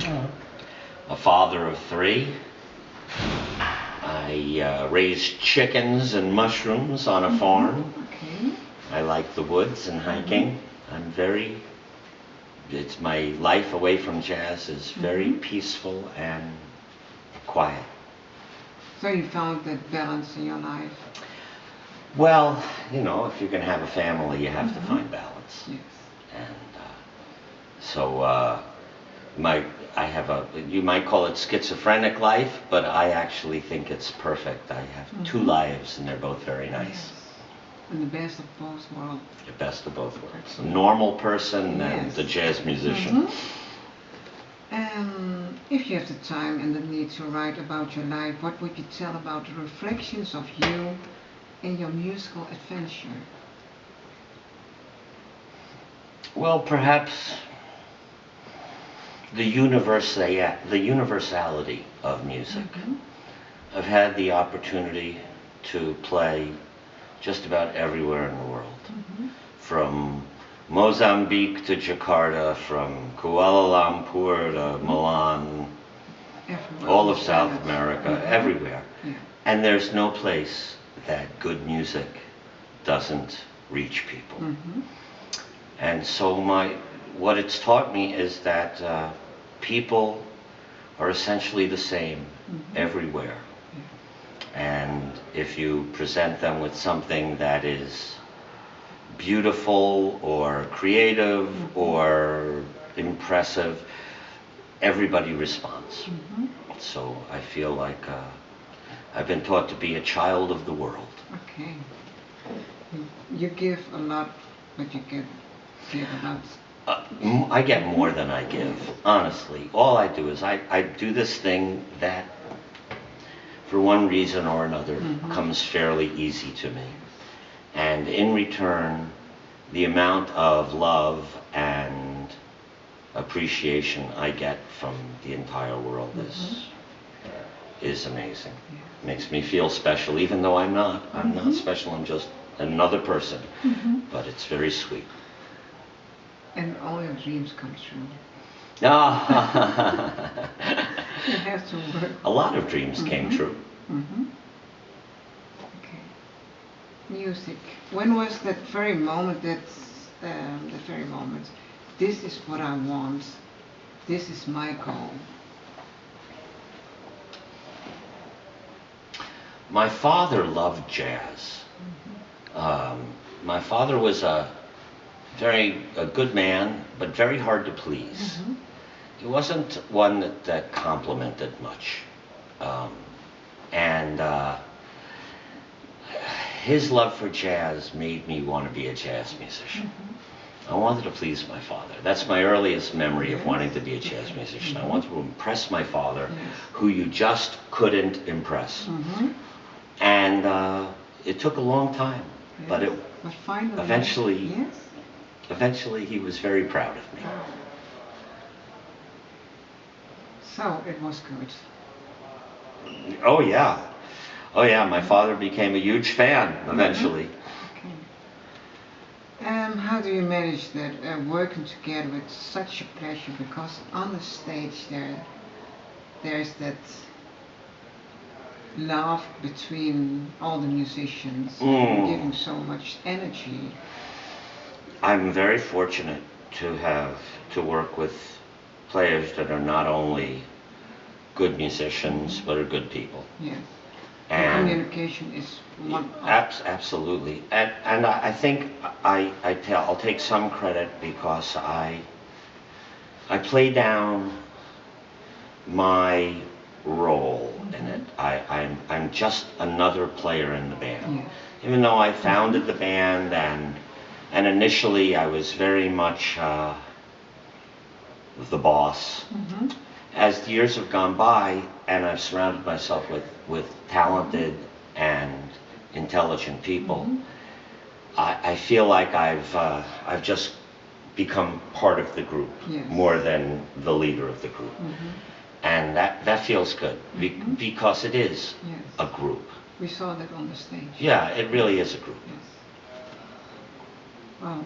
A father of 3. I raise chickens and mushrooms on a farm. Okay. I like the woods and hiking. It's my life away from jazz is very peaceful and quiet. So you found that balance in your life? Well, you know, if you're going to have a family, you have to find balance. Yes. And so I have you might call it schizophrenic life, but I actually think it's perfect. I have 2 lives, and they're both very nice. Yes. And the best of both worlds. The best of both worlds. The normal person and the jazz musician. If you have the time and the need to write about your life, what would you tell about the reflections of you in your musical adventure? Well, perhaps the universality of music. I've had the opportunity to play just about everywhere in the world, from Mozambique to Jakarta, from Kuala Lumpur to Milan, all of South America, everywhere. And there's no place that good music doesn't reach people. And so what it's taught me is that people are essentially the same everywhere. And if you present them with something that is beautiful or creative or impressive, everybody responds. So I feel like I've been taught to be a child of the world. Okay. You give a lot, but you give a lot. I get more than I give, honestly. All I do is I do this thing that, for one reason or another, comes fairly easy to me. And in return, the amount of love and appreciation I get from the entire world is amazing. Makes me feel special, even though I'm not. I'm not special, I'm just another person. But it's very sweet. And all your dreams come true. You have to work. A lot of dreams came true. Okay. Music. When was that very moment this is what I want, this is my goal? My father loved jazz. My father was a good man, but very hard to please. He wasn't one that complimented much. His love for jazz made me want to be a jazz musician. I wanted to please my father. That's my earliest memory of wanting to be a jazz musician. I wanted to impress my father, who you just couldn't impress. And it took a long time, but eventually he was very proud of me. So it was good. Oh yeah. Oh yeah, my father became a huge fan eventually. Okay. How do you manage that, working together with such a pleasure? Because on the stage there's that love between all the musicians, giving so much energy. I'm very fortunate to work with players that are not only good musicians, but are good people. Yes. And communication is one. Absolutely. And I think I'll take some credit because I play down my role in it. I'm just another player in the band. Even though I founded the band and initially I was very much the boss. As the years have gone by and I've surrounded myself with talented and intelligent people, I feel like I've just become part of the group more than the leader of the group. And that feels good because it is a group. We saw that on the stage. Yeah, it really is a group. Wow.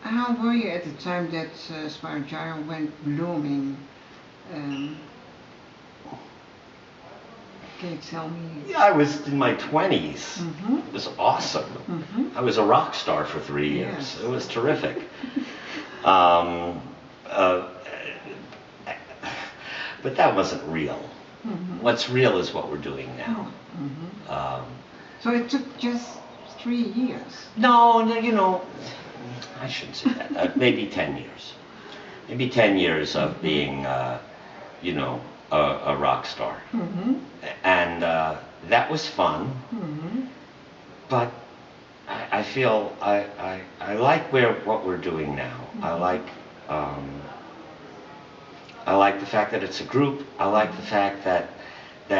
How were you at the time that Spyro Gyra went blooming? Um, can you tell me? Yeah, I was in my 20s. Mm-hmm. It was awesome. Mm-hmm. I was a rock star for 3 years. Yes. It was terrific. Um, uh, but that wasn't real. Mm-hmm. What's real is what we're doing now. Mm-hmm. Um, So it took just 3 years. no, you know, I shouldn't say that. Maybe 10 years. Maybe 10 years of being, you know, a rock star. Mm-hmm. And that was fun. Mm-hmm. But I feel I like what we're doing now. I like the fact that it's a group. I like the fact that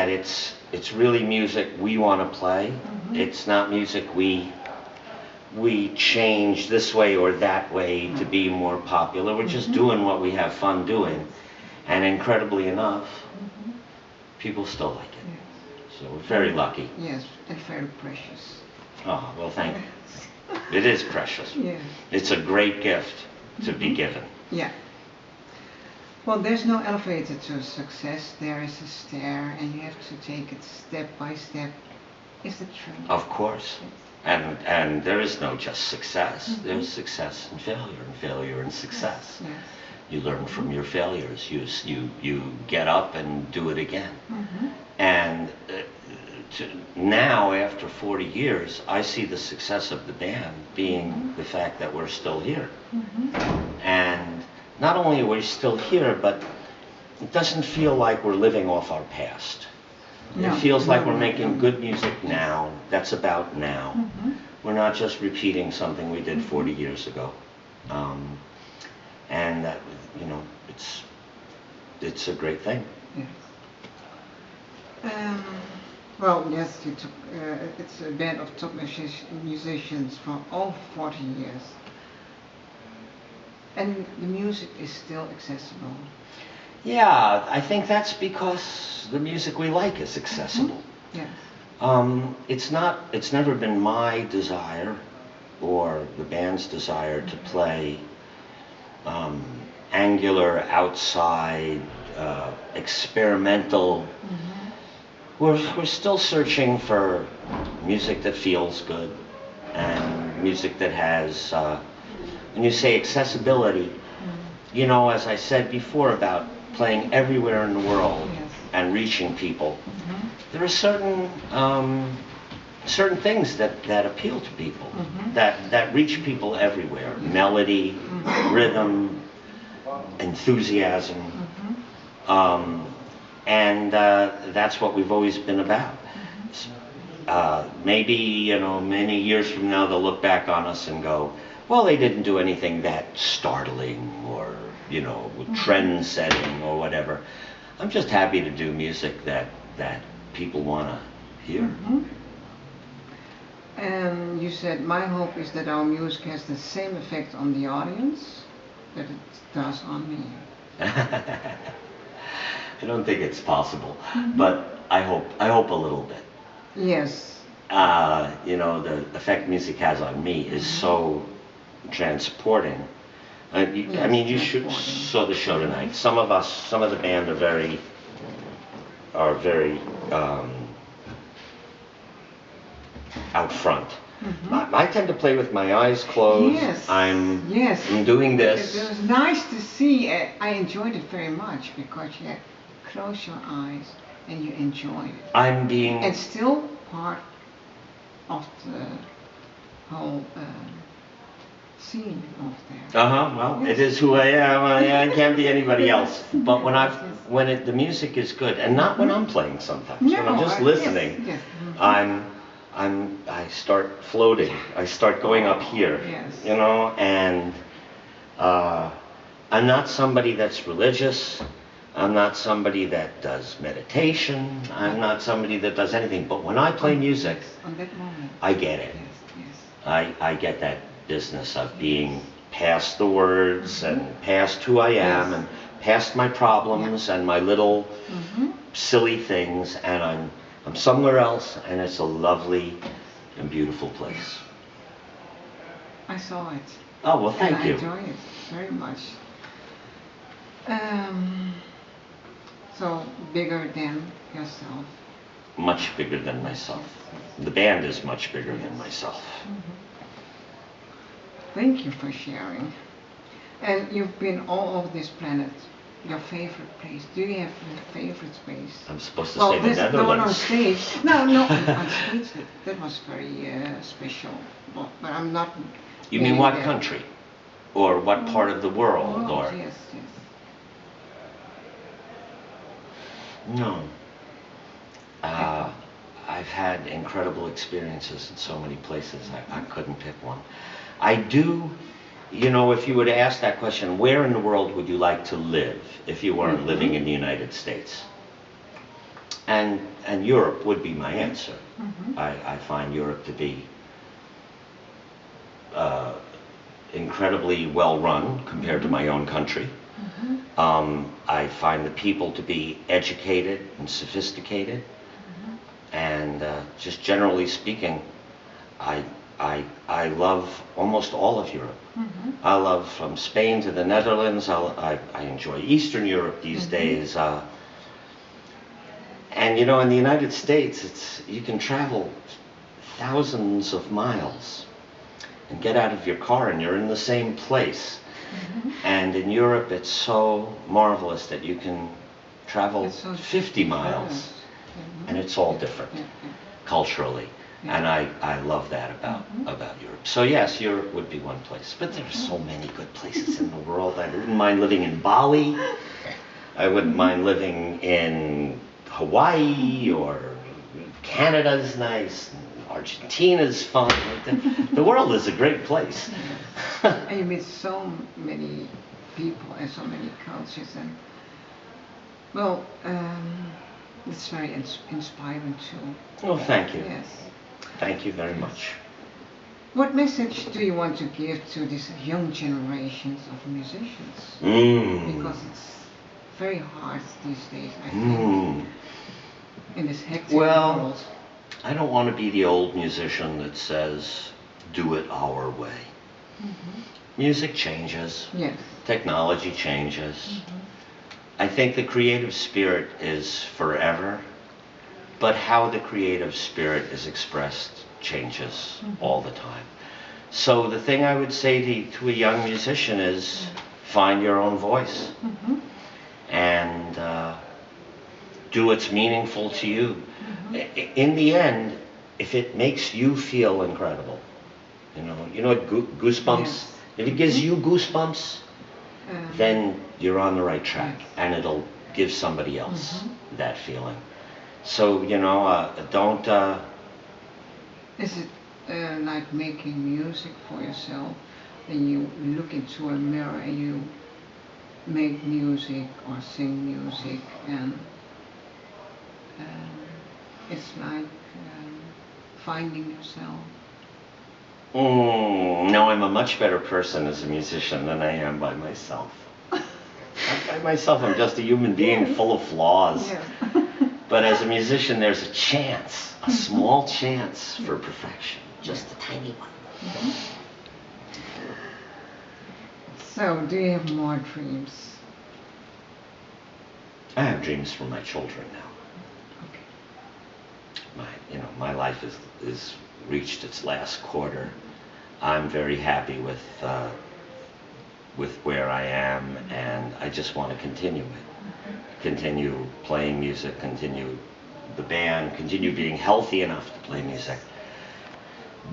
it's really music we want to play. Mm-hmm. It's not music we change this way or that way to be more popular. We're just doing what we have fun doing, and incredibly enough, people still like it. Yes. So we're very lucky. Yes, and very precious. Oh, well, thank you. It is precious. Yes. It's a great gift to be given. Yeah. Well, there's no elevator to success. There is a stair, and you have to take it step by step. Is it true? Of course. And there is no just success. There's success and failure and success. Yes. You learn from your failures. You get up and do it again. Mm-hmm. And now, after 40 years, I see the success of the band being the fact that we're still here. Mm-hmm. And not only are we still here, but it doesn't feel like we're living off our past. No, It feels like no, we're no, making no. good music now, that's about now. Mm-hmm. We're not just repeating something we did 40 years ago. And that, you know, it's a great thing. Yes. Well, yes, it's a band of top musicians for over 40 years. And the music is still accessible. Yeah, I think that's because the music we like is accessible. Yes. It's never been my desire or the band's desire to play angular, outside, experimental. We're still searching for music that feels good and music that has, when you say accessibility, you know, as I said before about playing everywhere in the world Yes. and reaching people, there are certain things that appeal to people, that reach people everywhere. Melody, rhythm, enthusiasm. And that's what we've always been about. Maybe, you know, many years from now they'll look back on us and go, well, they didn't do anything that startling or, you know, trend-setting or whatever. I'm just happy to do music that people want to hear. And you said, my hope is that our music has the same effect on the audience that it does on me. I don't think it's possible, but I hope a little bit. Yes. You know, the effect music has on me is so transporting. I mean, you saw the show tonight. Some of the band are very out front. I tend to play with my eyes closed. Yes. I'm Yes. doing this. It was nice to see. I enjoyed it very much because you close your eyes and you enjoy it. I'm being. It's still part of the whole scene of there. Well, it is who I am. I can't be anybody else. But when the music is good, and not when I'm playing sometimes. When I'm just listening, yes. I start floating. I start going up here. Yes. You know, and I'm not somebody that's religious. I'm not somebody that does meditation. I'm not somebody that does anything. But when I play music, On that moment. I get it. Yes. I get that business of being past the words and past who I am and past my problems and my little silly things, and I'm somewhere else, and it's a lovely and beautiful place. I saw it. Oh, well, thank and you. I enjoy it very much. So bigger than yourself. Much bigger than myself. The band is much bigger than myself. Thank you for sharing. And you've been all over this planet. Your favorite place? Do you have a favorite place? I'm supposed to say the there's no one on Netherlands. stage. No, on stage that was very special. But I'm not. You mean maybe what there. country? Or what part of the world? Oh, Or yes. no. I've had incredible experiences in so many places. I couldn't pick one. I do, you know, if you were to ask that question, where in the world would you like to live if you weren't living in the United States? And Europe would be my answer. I find Europe to be incredibly well run compared to my own country. I find the people to be educated and sophisticated. And just generally speaking, I love almost all of Europe. I love from Spain to the Netherlands. I enjoy Eastern Europe these days. And you know, in the United States, you can travel thousands of miles and get out of your car and you're in the same place. And in Europe, it's so marvelous that you can travel 50 miles. And it's all different culturally. And I love that about Europe. So yes, Europe would be one place. But there are so many good places in the world. I wouldn't mind living in Bali. I wouldn't mind living in Hawaii, or Canada's nice. Argentina's fun. The world is a great place. And you meet so many people and so many cultures. And well, it's very inspiring too. Oh, thank you. Yes. Thank you very much. What message do you want to give to these young generations of musicians? Because it's very hard these days, I think, in this hectic world. I don't want to be the old musician that says, do it our way. Music changes. Yes. Technology changes. I think the creative spirit is forever, but how the creative spirit is expressed changes all the time. So the thing I would say to a young musician is find your own voice and do what's meaningful to you. In the end, if it makes you feel incredible, you know what goosebumps? Yes. If it gives you goosebumps, then you're on the right track, and it'll give somebody else that feeling. So, don't... Is it like making music for yourself, and you look into a mirror and you make music or sing music, and it's like finding yourself? No, I'm a much better person as a musician than I am by myself. By myself, I'm just a human being full of flaws. Yes. But as a musician, there's a chance, a small chance for perfection, just a tiny one. So, do you have more dreams? I have dreams for my children now. Okay. My life is reached its last quarter. I'm very happy with where I am, and I just want to continue it. Continue playing music, continue the band, continue being healthy enough to play music.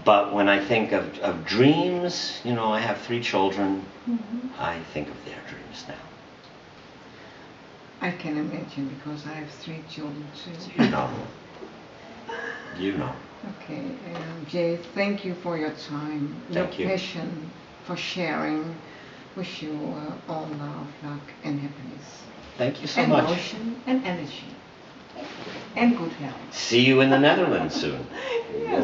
But when I think of dreams, I have 3 children, I think of their dreams now. I can imagine, because I have 3 children too. You know. Okay, Jay, thank you for your time, Thank you. passion, for sharing. Wish you all love, luck, and happiness. Thank you so and much. Motion and energy. And good health. See you in the Netherlands soon. Yes.